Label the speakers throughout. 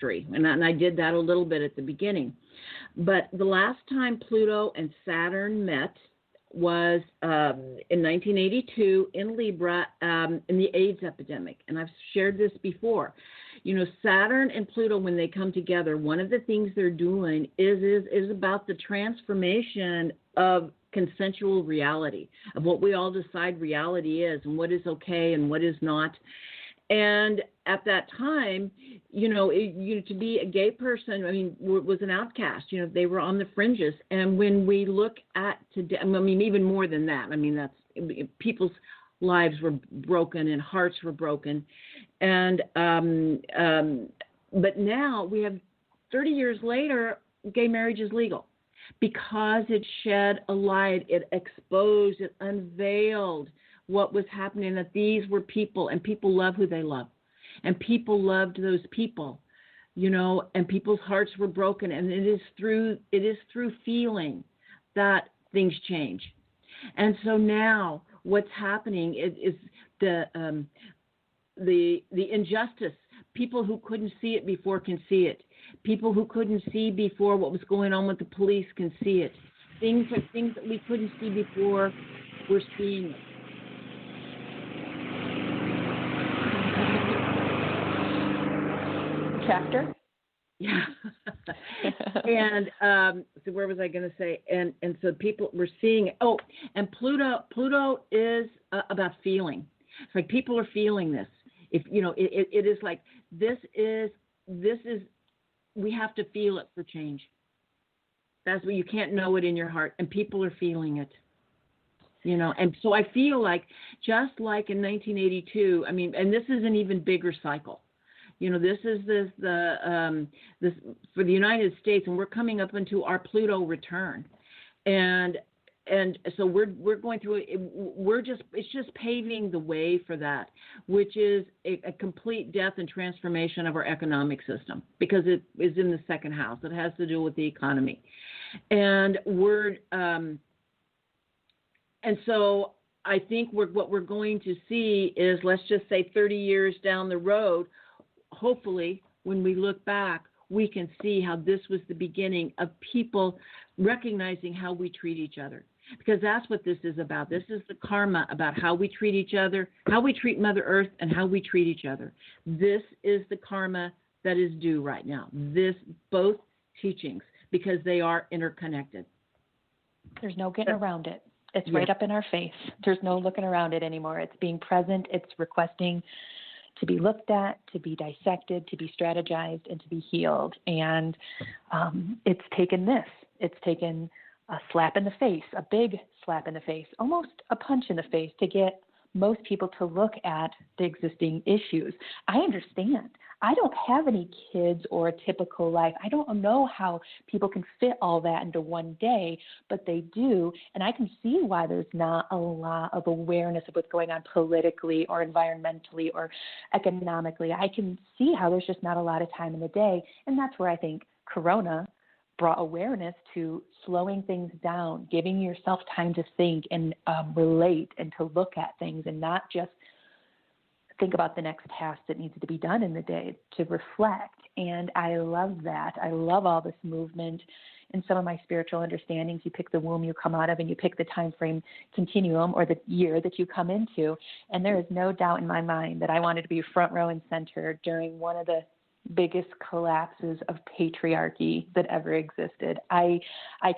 Speaker 1: and I did that a little bit at the beginning. But the last time Pluto and Saturn met was in 1982 in Libra, in the AIDS epidemic. And I've shared this before. Saturn and Pluto, when they come together, one of the things they're doing is about the transformation of consensual reality, of what we all decide reality is and what is okay and what is not. And at that time, to be a gay person, was an outcast. They were on the fringes. And when we look at today, even more than that, that's people's lives were broken and hearts were broken. And but now we have 30 years later, gay marriage is legal because it shed a light, it exposed, it unveiled what was happening, that these were people, and people love who they love, and people loved those people, and people's hearts were broken, and it is through feeling that things change. And so now what's happening is the injustice. People who couldn't see it before can see it. People who couldn't see before what was going on with the police can see it. Things that we couldn't see before, we're seeing it.
Speaker 2: Chapter?
Speaker 1: Yeah. And so where was I going to say? And so people were seeing it. Oh, and Pluto is about feeling. It's like people are feeling this. If it is like this is we have to feel it for change. That's what you can't know it in your heart, and people are feeling it. And so I feel like just like in 1982, and this is an even bigger cycle. This is this for the United States, and we're coming up into our Pluto return, and so we're going through it. It's just paving the way for that, which is a complete death and transformation of our economic system, because it is in the second house. It has to do with the economy, and and so I think what we're going to see is, let's just say 30 years down the road, hopefully, when we look back, we can see how this was the beginning of people recognizing how we treat each other. Because that's what this is about. This is the karma about how we treat each other, how we treat Mother Earth, and how we treat each other. This is the karma that is due right now. Both teachings, because they are interconnected.
Speaker 2: There's no getting around it. It's right up in our face. There's no looking around it anymore. It's being present. It's requesting to be looked at, to be dissected, to be strategized, and to be healed. And it's taken this. It's taken a slap in the face, a big slap in the face, almost a punch in the face, to get most people to look at the existing issues. I understand. I don't have any kids or a typical life. I don't know how people can fit all that into one day, but they do. And I can see why there's not a lot of awareness of what's going on politically or environmentally or economically. I can see how there's just not a lot of time in the day. And that's where I think Corona brought awareness to slowing things down, giving yourself time to think and relate and to look at things, and not just think about the next task that needs to be done in the day, to reflect. And I love that. I love all this movement. In some of my spiritual understandings, you pick the womb you come out of, and you pick the time frame continuum, or the year that you come into. And there is no doubt in my mind that I wanted to be front row and center during one of the biggest collapses of patriarchy that ever existed. I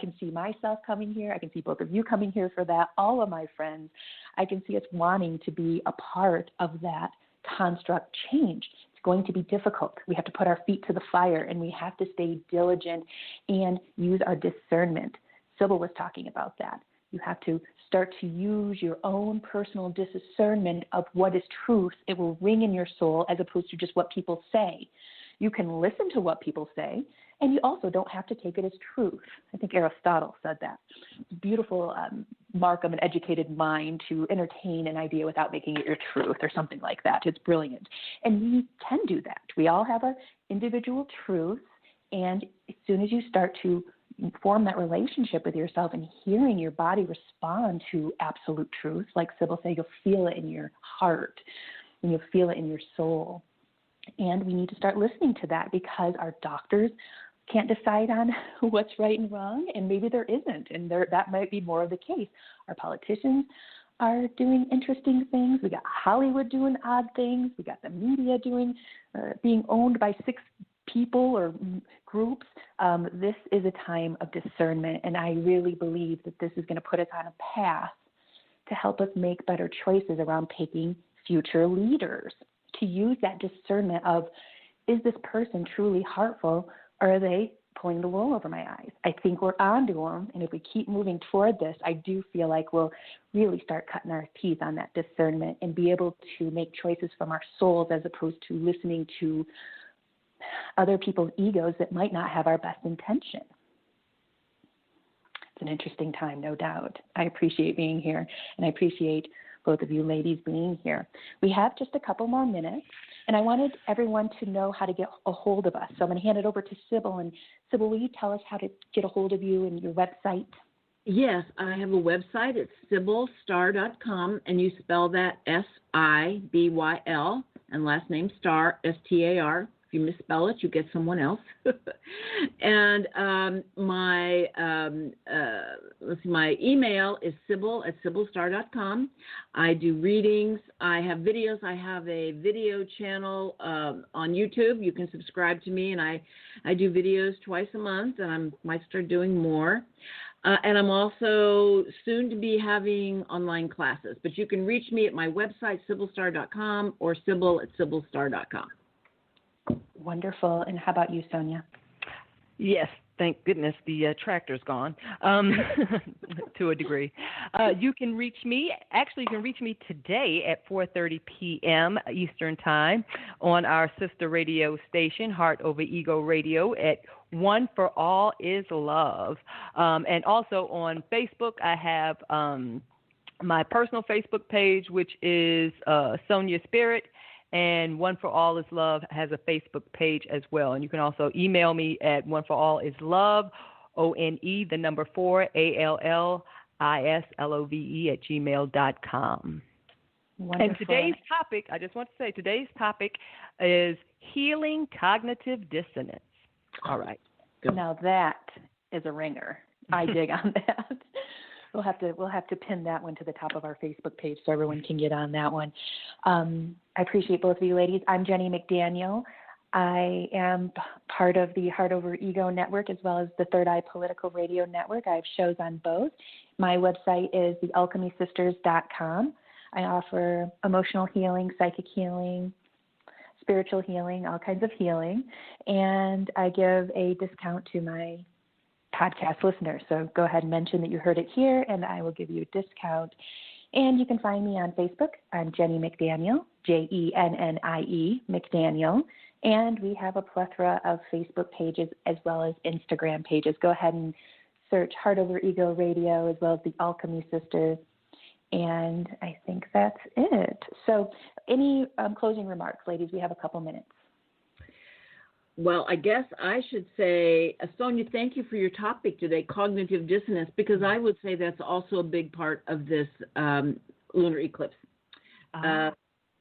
Speaker 2: can see myself coming here. I can see both of you coming here for that, all of my friends. I can see us wanting to be a part of that construct change. It's going to be difficult. We have to put our feet to the fire, and we have to stay diligent and use our discernment. Sibyl was talking about that. You have to start to use your own personal discernment of what is truth. It will ring in your soul as opposed to just what people say. You can listen to what people say, and you also don't have to take it as truth. I think Aristotle said that. Beautiful mark of an educated mind to entertain an idea without making it your truth or something like that. It's brilliant. And we can do that. We all have an individual truth, and as soon as you start to form that relationship with yourself and hearing your body respond to absolute truth, like Sibyl said, you'll feel it in your heart and you'll feel it in your soul. And we need to start listening to that, because our doctors can't decide on what's right and wrong, and maybe there isn't, and that might be more of the case. Our politicians are doing interesting things. We got Hollywood doing odd things. We got the media being owned by 6 people or groups. This is a time of discernment, and I really believe that this is going to put us on a path to help us make better choices around picking future leaders, to use that discernment of, is this person truly heartful, or are they pulling the wool over my eyes? I think we're onto them, and if we keep moving toward this, I do feel like we'll really start cutting our teeth on that discernment and be able to make choices from our souls as opposed to listening to other people's egos that might not have our best intention. It's an interesting time, no doubt. I appreciate being here, and I appreciate both of you ladies being here. We have just a couple more minutes, and I wanted everyone to know how to get a hold of us. So I'm going to hand it over to Sibyl. And Sibyl, will you tell us how to get a hold of you and your website?
Speaker 1: Yes, I have a website. It's sibylstar.com, and you spell that S-I-B-Y-L, and last name Star, S-T-A-R. If you misspell it, you get someone else. And my email is sibyl@sibylstar.com. I do readings. I have videos. I have a video channel on YouTube. You can subscribe to me, and I do videos twice a month, and I might start doing more. And I'm also soon to be having online classes. But you can reach me at my website, sibylstar.com, or sibyl@sibylstar.com.
Speaker 3: Wonderful. And how about you, Sonya?
Speaker 4: Yes, thank goodness the tractor's gone to a degree. You can reach me. Actually, you can reach me today at 4:30 p.m. Eastern Time on our sister radio station, Heart Over Ego Radio, at One for All is Love. And also on Facebook, I have my personal Facebook page, which is Sonya Spirit. And One for All is Love has a Facebook page as well. And you can also email me at oneforallislove, O-N-E, 4, A-L-L-I-S-L-O-V-E @gmail.com.
Speaker 3: Wonderful.
Speaker 4: And today's topic, I just want to say, today's topic is healing cognitive dissonance. All right.
Speaker 1: Go.
Speaker 2: Now that is a ringer. I dig on that. We'll have to pin that one to the top of our Facebook page so everyone can get on that one. I appreciate both of you ladies. I'm Jennie McDaniel. I am part of the Heart Over Ego Network as well as the Third Eye Political Radio Network. I have shows on both. My website is thealchemysisters.com. I offer emotional healing, psychic healing, spiritual healing, all kinds of healing, and I give a discount to my podcast listeners. So go ahead and mention that you heard it here, and I will give you a discount. And you can find me on Facebook. I'm Jennie McDaniel, Jennie McDaniel. And we have a plethora of Facebook pages as well as Instagram pages. Go ahead and search Heart Over Ego Radio as well as the Alchemy Sisters. And I think that's it. So any closing remarks, ladies? We have a couple minutes.
Speaker 1: Well, I guess I should say, Sonya, thank you for your topic today, cognitive dissonance, because I would say that's also a big part of this lunar eclipse.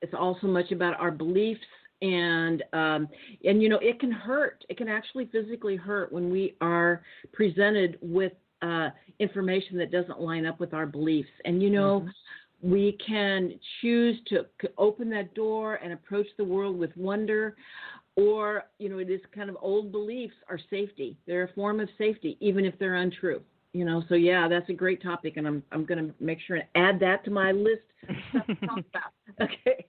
Speaker 1: It's also much about our beliefs, and you know, it can hurt. It can actually physically hurt when we are presented with information that doesn't line up with our beliefs. And, you know, we can choose to open that door and approach the world with wonder. Or, you know, it is kind of old beliefs are safety. They're a form of safety, even if they're untrue. You know, so yeah, that's a great topic, and I'm going to make sure and add that to my list of stuff to talk about. Okay.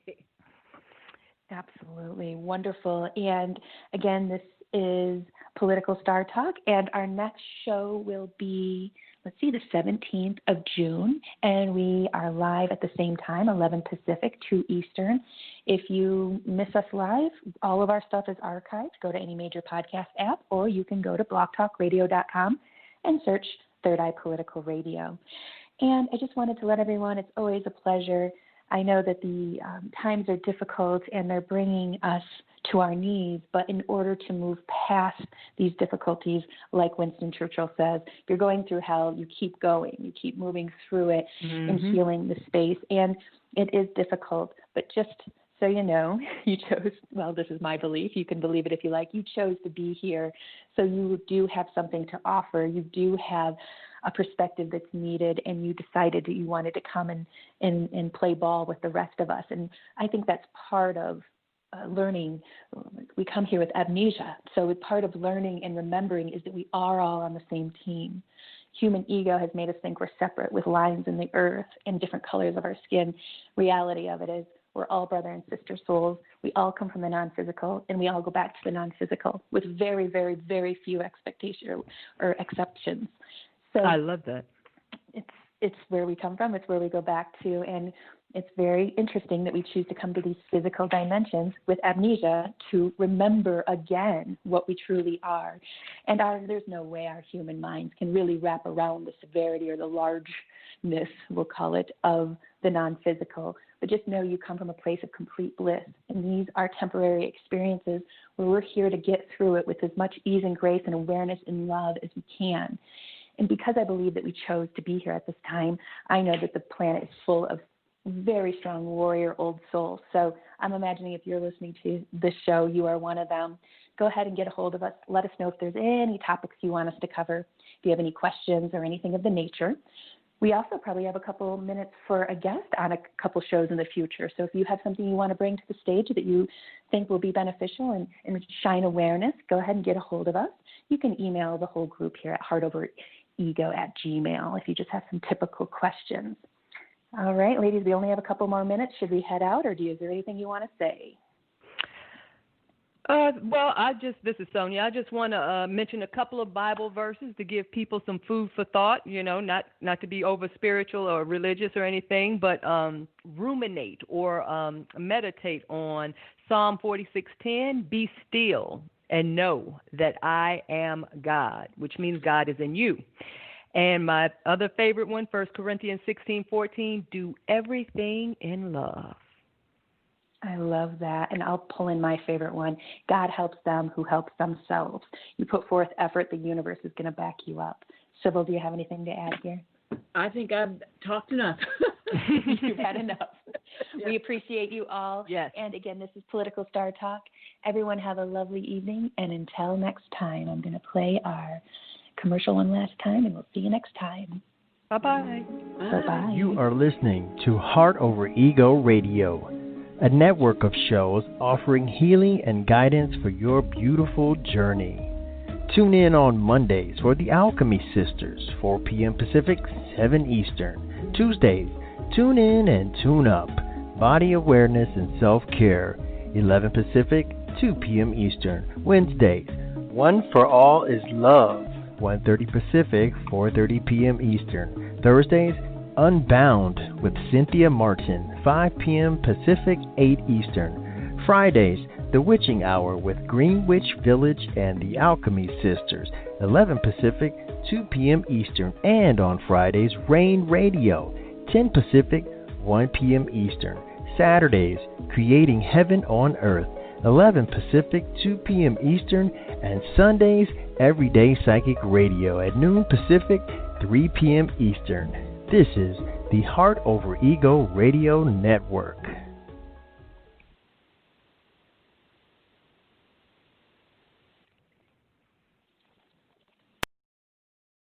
Speaker 2: Absolutely. Wonderful. And again, this is Political Star Talk, and our next show will be, the 17th of June, and we are live at the same time, 11 Pacific, 2 Eastern. If you miss us live, all of our stuff is archived. Go to any major podcast app, or you can go to blogtalkradio.com and search Third Eye Political Radio. And I just wanted to let everyone, it's always a pleasure. I know that the times are difficult, and they're bringing us to our knees, but in order to move past these difficulties, like Winston Churchill says, if you're going through hell, you keep going, you keep moving through it and healing the space. And it is difficult, but just So, you chose, well, this is my belief. You can believe it if you like. You chose to be here. So you do have something to offer. You do have a perspective that's needed, and you decided that you wanted to come and play ball with the rest of us. And I think that's part of learning. We come here with amnesia. So part of learning and remembering is that we are all on the same team. Human ego has made us think we're separate with lines in the earth and different colors of our skin. Reality of it is we're all brother and sister souls. We all come from the non-physical, and we all go back to the non-physical with very, very, very few expectations or exceptions. So
Speaker 4: I love that.
Speaker 2: It's where we come from. It's where we go back to, and it's very interesting that we choose to come to these physical dimensions with amnesia to remember again what we truly are. And there's no way our human minds can really wrap around the severity or the largeness, we'll call it, of the non-physical. But just know you come from a place of complete bliss. And these are temporary experiences where we're here to get through it with as much ease and grace and awareness and love as we can. And because I believe that we chose to be here at this time, I know that the planet is full of very strong warrior old souls. So I'm imagining if you're listening to this show, you are one of them. Go ahead and get a hold of us. Let us know if there's any topics you want us to cover, if you have any questions or anything of the nature. We also probably have a couple minutes for a guest on a couple shows in the future. So if you have something you want to bring to the stage that you think will be beneficial and shine awareness, go ahead and get a hold of us. You can email the whole group here at heartoverego@gmail.com if you just have some typical questions. All right, ladies, we only have a couple more minutes. Should we head out, or is there anything you want to say?
Speaker 4: Well, this is Sonya. I just want to mention a couple of Bible verses to give people some food for thought, not to be over spiritual or religious or anything, but ruminate or meditate on Psalm 46:10, be still and know that I am God, which means God is in you. And my other favorite one, 1 Corinthians 16:14, do everything in love.
Speaker 2: I love that. And I'll pull in my favorite one. God helps them who helps themselves. You put forth effort, the universe is going to back you up. Sybil, do you have anything to add here?
Speaker 1: I think I've talked enough.
Speaker 2: You've had enough. Yeah. We appreciate you all.
Speaker 4: Yes.
Speaker 2: And again, this is Political Star Talk. Everyone have a lovely evening. And until next time, I'm going to play our commercial one last time, and we'll see you next time.
Speaker 4: Bye-bye.
Speaker 2: Bye-bye.
Speaker 5: You are listening to Heart Over Ego Radio, a network of shows offering healing and guidance for your beautiful journey. Tune in on Mondays for the Alchemy Sisters, 4 p.m. Pacific, 7 Eastern. Tuesdays, tune in and tune up. Body Awareness and Self-Care, 11 Pacific, 2 p.m. Eastern. Wednesdays, One for All is Love, 1:30 Pacific, 4:30 p.m. Eastern. Thursdays, Unbound with Cynthia Martin, 5 p.m. Pacific, 8 Eastern. Fridays, The Witching Hour with Green Witch Village and the Alchemy Sisters, 11 Pacific, 2 p.m. Eastern. And on Fridays, Rain Radio, 10 Pacific, 1 p.m. Eastern. Saturdays, Creating Heaven on Earth, 11 Pacific, 2 p.m. Eastern. And Sundays, Everyday Psychic Radio at noon Pacific, 3 p.m. Eastern. This is the Heart Over Ego Radio Network.